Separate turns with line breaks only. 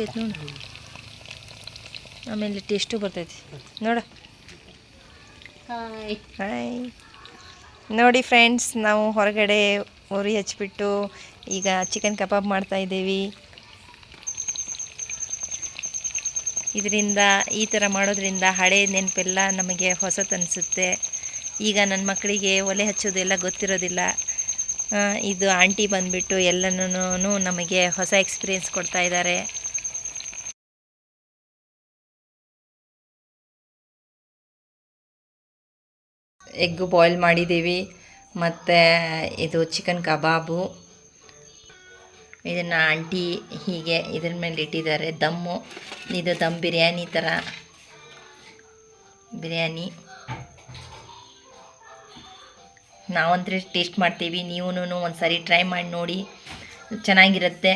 ನೋಡು, ಆಮೇಲೆ ಟೇಸ್ಟು ಬರ್ತೈತಿ ನೋಡ. ಹಾಯ್ ನೋಡಿ ಫ್ರೆಂಡ್ಸ್, ನಾವು ಹೊರಗಡೆ ಉರಿ ಹಚ್ಬಿಟ್ಟು ಈಗ ಚಿಕನ್ ಕಬಾಬ್ ಮಾಡ್ತಾಯಿದ್ದೀವಿ. ಇದರಿಂದ ಈ ಥರ ಮಾಡೋದ್ರಿಂದ ಹಳೆ ನೆನಪೆಲ್ಲ ನಮಗೆ ಹೊಸತು ಅನಿಸುತ್ತೆ. ಈಗ ನನ್ನ ಮಕ್ಕಳಿಗೆ ಒಲೆ ಹಚ್ಚೋದೆಲ್ಲ ಗೊತ್ತಿರೋದಿಲ್ಲ. ಇದು ಆಂಟಿ ಬಂದುಬಿಟ್ಟು ಎಲ್ಲನೂ ನಮಗೆ ಹೊಸ ಎಕ್ಸ್ಪೀರಿಯೆನ್ಸ್ ಕೊಡ್ತಾ ಇದ್ದಾರೆ. ಎಗ್ಗು ಬಾಯ್ಲ್ ಮಾಡಿದ್ದೀವಿ, ಮತ್ತು ಇದು ಚಿಕನ್ ಕಬಾಬು. ಇದನ್ನು ಆಂಟಿ ಹೀಗೆ ಇದ್ರ ಮೇಲೆ ಇಟ್ಟಿದ್ದಾರೆ. ದಮ್ಮು, ಇದು ದಮ್ ಬಿರಿಯಾನಿ ಥರ ಬಿರಿಯಾನಿ. ನಾವಂತೂ ಟೇಸ್ಟ್ ಮಾಡ್ತೀವಿ, ನೀವು ಒಂದು ಸಾರಿ ಟ್ರೈ ಮಾಡಿ ನೋಡಿ, ಚೆನ್ನಾಗಿರುತ್ತೆ.